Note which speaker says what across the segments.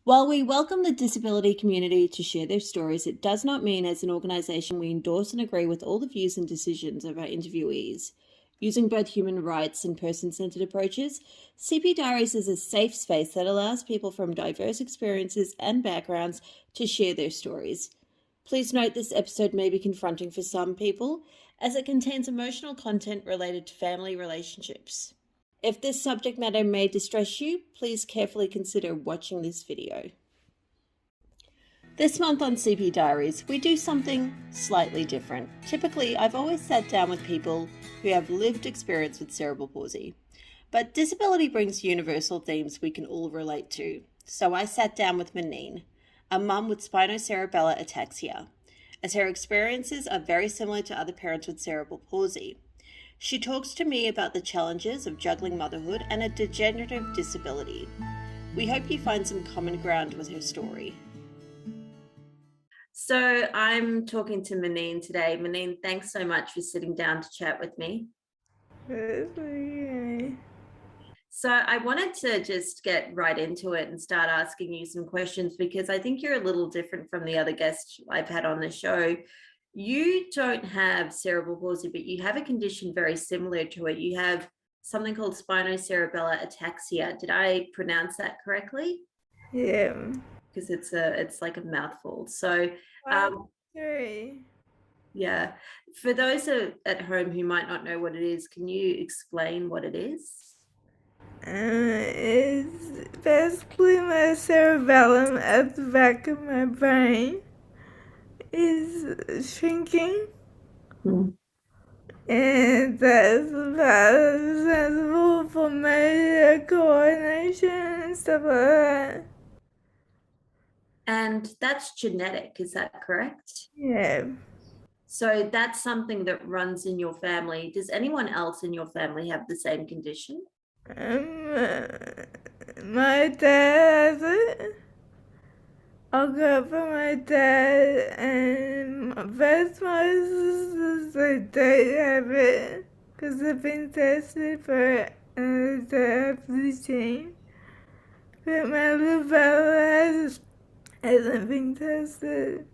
Speaker 1: While we welcome the disability community to share their stories, it does not mean as an organisation we endorse and agree with all the views and decisions of our interviewees. Using both human rights and person-centred approaches, CP Diaries is a safe space that allows people from diverse experiences and backgrounds to share their stories. Please note this episode may be confronting for some people, as it contains emotional content related to family relationships. If this subject matter may distress you, please carefully consider watching this video. This month on CP Diaries, we do something slightly different. Typically, I've always sat down with people who have lived experience with cerebral palsy. But disability brings universal themes we can all relate to. So I sat down with Maneen, a mum with spinocerebellar ataxia, as her experiences are very similar to other parents with cerebral palsy. She talks to me about the challenges of juggling motherhood and a degenerative disability. We hope you find some common ground with her story. So I'm talking to Maneen today. Maneen, thanks so much for sitting down to chat with me.
Speaker 2: Okay.
Speaker 1: So I wanted to just get right into it and start asking you some questions because I think you're a little different from the other guests I've had on the show. You don't have cerebral palsy, but you have a condition very similar to it. You have something called spinocerebellar ataxia. Did I pronounce that correctly?
Speaker 2: Yeah.
Speaker 1: Because it's like a mouthful. So
Speaker 2: Three.
Speaker 1: yeah, for those at home who might not know what it is, can you explain what it is?
Speaker 2: It's basically my cerebellum at the back of my brain is shrinking,
Speaker 1: Hmm.
Speaker 2: and that's about responsible for my coordination and stuff like that.
Speaker 1: And that's genetic, is that correct?
Speaker 2: Yeah.
Speaker 1: So that's something that runs in your family. Does anyone else in your family have the same condition?
Speaker 2: My dad has it. I'll go for my dad and my best my sisters that they have it because they've been tested for it and they have the same. But my little brother hasn't been tested.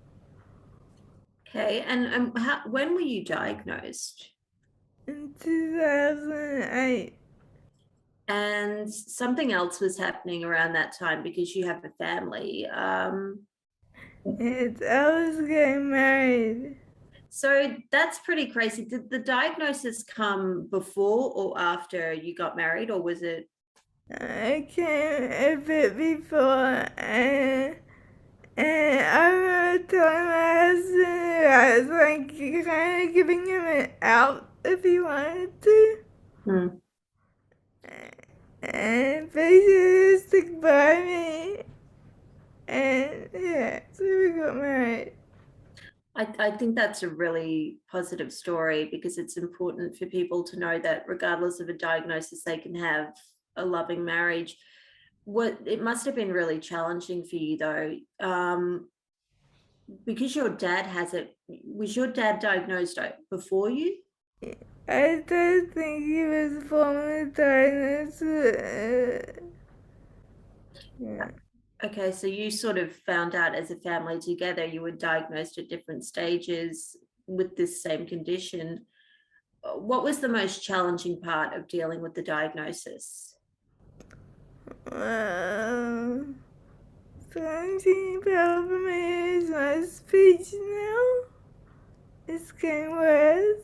Speaker 1: Okay, and when were you diagnosed?
Speaker 2: In 2008.
Speaker 1: And something else was happening around that time because you have a family.
Speaker 2: And I was getting married.
Speaker 1: So that's pretty crazy. Did the diagnosis come before or after you got married, or was it?
Speaker 2: I came a bit before and I remember telling my husband I was like kind of giving him an out if he wanted to.
Speaker 1: Hmm.
Speaker 2: And basically stick by me. And yeah, so we got married.
Speaker 1: I think that's a really positive story because it's important for people to know that regardless of a diagnosis, they can have a loving marriage. What it must have been really challenging for you though, because your dad has it. Was your dad diagnosed before you?
Speaker 2: I don't think he was formally diagnosed. Yeah.
Speaker 1: Okay, so you sort of found out as a family together, you were diagnosed at different stages with this same condition. What was the most challenging part of dealing with the diagnosis?
Speaker 2: Um, Something problem is my speech now. It's getting worse.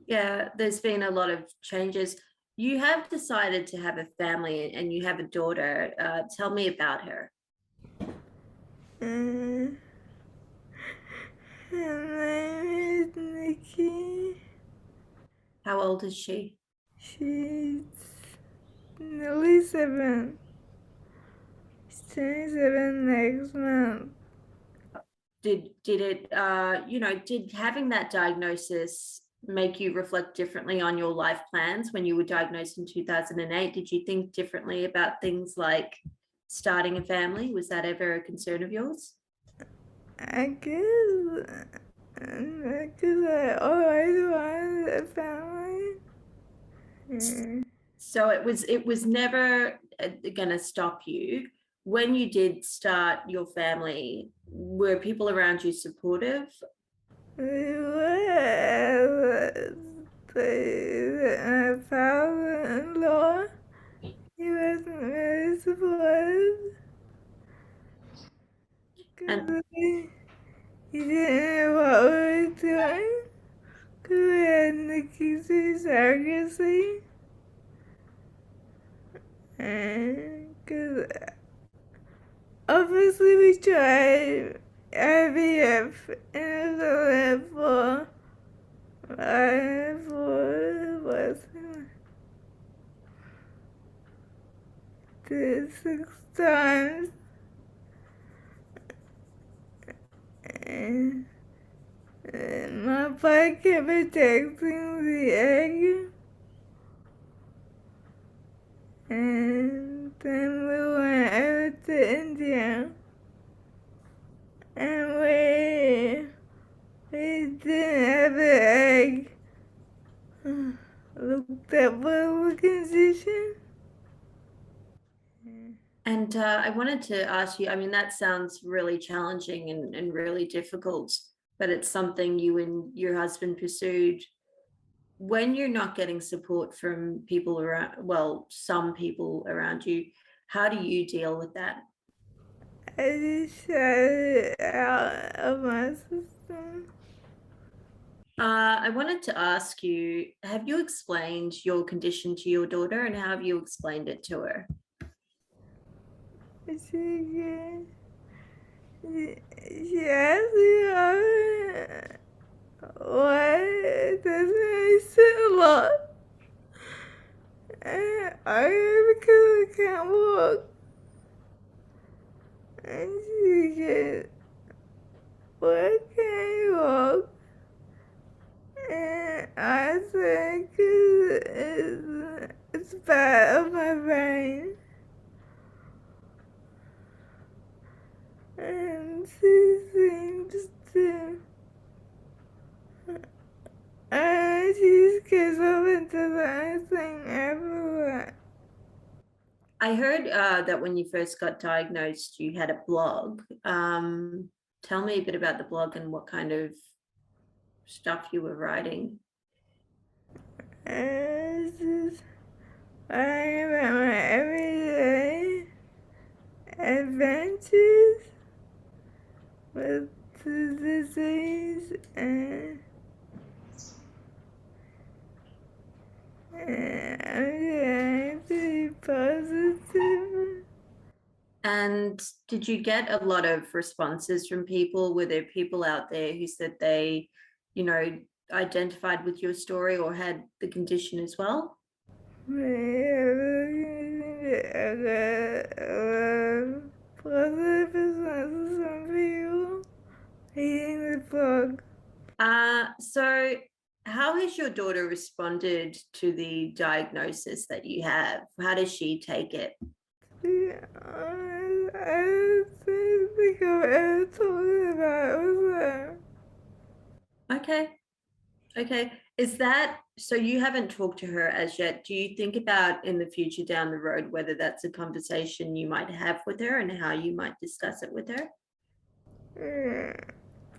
Speaker 1: Yeah, there's been a lot of changes. You have decided to have a family and you have a daughter. Tell me about her.
Speaker 2: Uh, Her name is Nikki.
Speaker 1: How old is she?
Speaker 2: She's nearly 7. She's turning 7 next month.
Speaker 1: Did it did having that diagnosis make you reflect differently on your life plans when you were diagnosed in 2008? Did you think differently about things like starting a family? Was that ever a concern of yours?
Speaker 2: I guess. Because I always wanted a family. Yeah.
Speaker 1: So it was never going to stop you. When you did start your family, were people around you supportive?
Speaker 2: was my father-in-law. He wasn't very supportive
Speaker 1: And
Speaker 2: because he didn't know what we were doing. Because we had Nikki's surrogacy. And because obviously we tried IVF and it was for was to 6 times, and my body kept protecting the egg, and then we went over to India, and we didn't have an egg. Looked up what condition.
Speaker 1: I wanted to ask you, I mean, that sounds really challenging and really difficult, but it's something you and your husband pursued. When you're not getting support from people around, well, some people around you, how do you deal with that?
Speaker 2: I just shut it out of my system.
Speaker 1: I wanted to ask you, have you explained your condition to your daughter and how have you explained it to her?
Speaker 2: She, she asked me why does I sit a lot. And I because I can't walk. And she said, why can't you walk? And I said, cause it's bad of my brain. And she seems to, she just gets up and does anything everywhere.
Speaker 1: I heard that when you first got diagnosed, you had a blog. Tell me a bit about the blog and what kind of stuff you were writing.
Speaker 2: And it's just writing about my everyday adventures with the disease, and I'm trying to be positive.
Speaker 1: And did you get a lot of responses from people? Were there people out there who said they, you know, identified with your story or had the condition as well?
Speaker 2: I got positive responses from people reading the book.
Speaker 1: So how has your daughter responded to the diagnosis that you have? How does she take it?
Speaker 2: To be honest, I don't think I've ever talked about it with her.
Speaker 1: Okay. Okay. Is that so? You haven't talked to her as yet. Do you think about in the future down the road whether that's a conversation you might have with her and how you might discuss it with her?
Speaker 2: Yeah.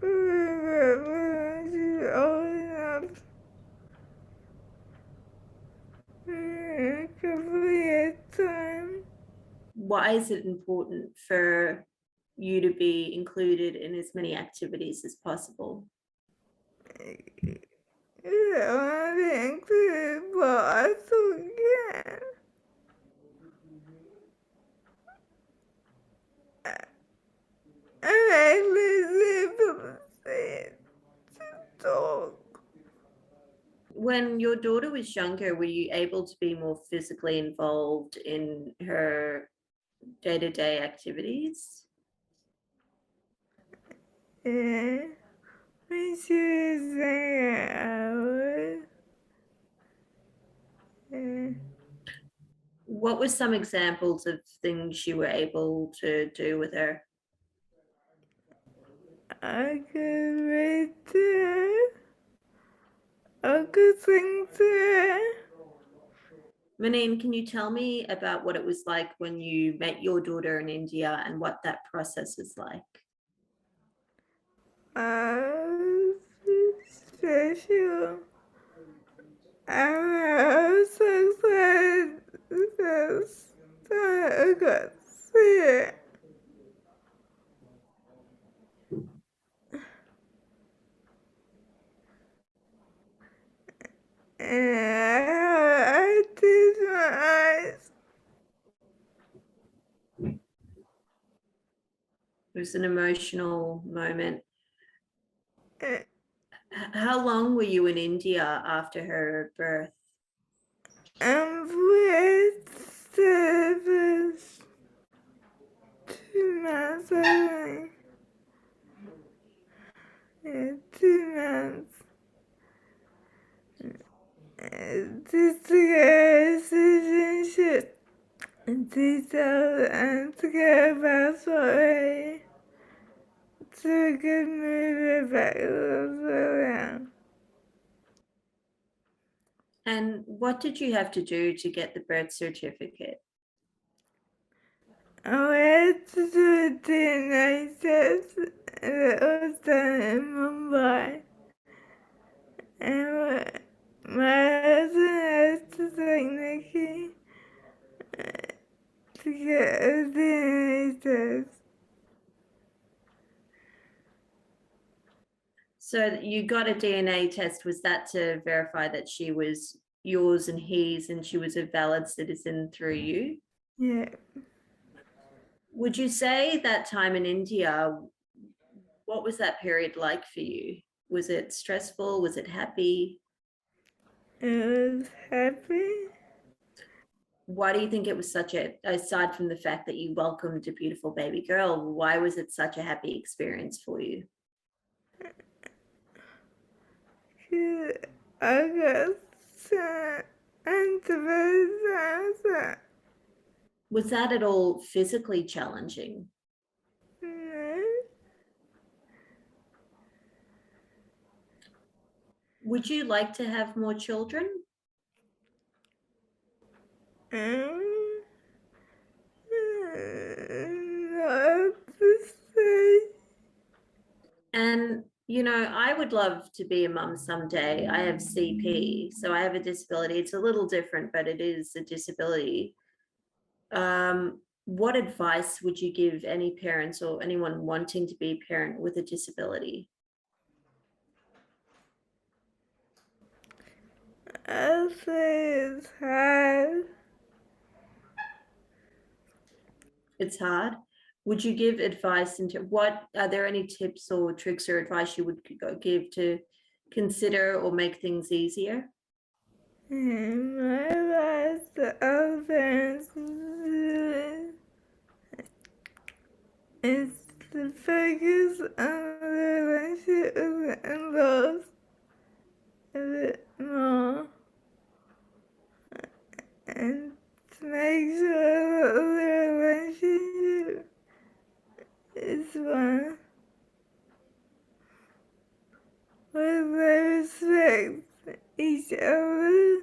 Speaker 2: But she's old enough. A couple of years time.
Speaker 1: Why is it important for you to be included in as many activities as possible?
Speaker 2: Yeah, I didn't include, but I still can. And I listen to say to talk.
Speaker 1: When your daughter was younger, were you able to be more physically involved in her day-to-day activities?
Speaker 2: Yeah. When she was there, I would. Yeah.
Speaker 1: What were some examples of things you were able to do with her?
Speaker 2: I could read there. I could sing there.
Speaker 1: Maneen, can you tell me about what it was like when you met your daughter in India and what that process is like?
Speaker 2: Uh, special. I was so excited because I got sick. And I did my eyes.
Speaker 1: It was an emotional moment.
Speaker 2: And
Speaker 1: How long were you in India after her birth?
Speaker 2: I'm with the 2 months, I think. Yeah, 2 months. This citizenship details and to get a passport to get moved back around.
Speaker 1: And what did you have to do to get the birth certificate?
Speaker 2: I went to do a DNA test that was done in Mumbai. And my husband has to take Nikki to get a DNA test.
Speaker 1: So you got a DNA test. Was that to verify that she was yours and his and she was a valid citizen through you?
Speaker 2: Yeah,
Speaker 1: Would you say that time in India, what was that period like for you? Was it stressful? Was it happy?
Speaker 2: it was happy.
Speaker 1: Why do you think it was such a, aside from the fact that you welcomed a beautiful baby girl, why was it such a happy experience for you?
Speaker 2: I got sent antivirus.
Speaker 1: Was that at all physically challenging? Would you like to have more children?
Speaker 2: Not to say.
Speaker 1: And, you know, I would love to be a mum someday. I have CP, so I have a disability. It's a little different, but it is a disability. What advice would you give any parents or anyone wanting to be a parent with a disability?
Speaker 2: I say it's hard.
Speaker 1: It's hard. Would you give advice into what are there any tips or tricks or advice you would give to consider or make things easier?
Speaker 2: And my advice to other parents is to focus on the relationship with the in-laws a bit more and to make sure that the relationship is one where they respect each other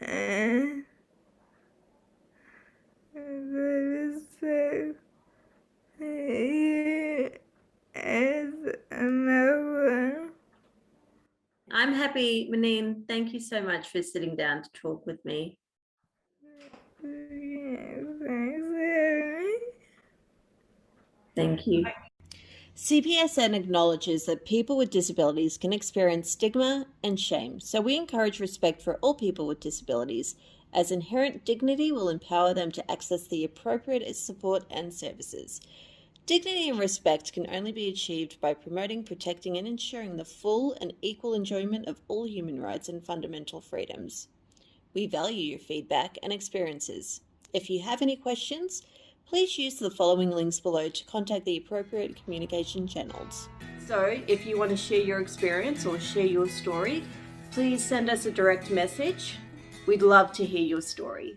Speaker 2: and they respect you as a mother.
Speaker 1: I'm happy, Maneen. Thank you so much for sitting down to talk with me.
Speaker 2: Thanks, Harry.
Speaker 1: Thank you. CPSN acknowledges that people with disabilities can experience stigma and shame, so we encourage respect for all people with disabilities, as inherent dignity will empower them to access the appropriate support and services. Dignity and respect can only be achieved by promoting, protecting, and ensuring the full and equal enjoyment of all human rights and fundamental freedoms. We value your feedback and experiences. If you have any questions, please use the following links below to contact the appropriate communication channels. So, if you want to share your experience or share your story, please send us a direct message. We'd love to hear your story.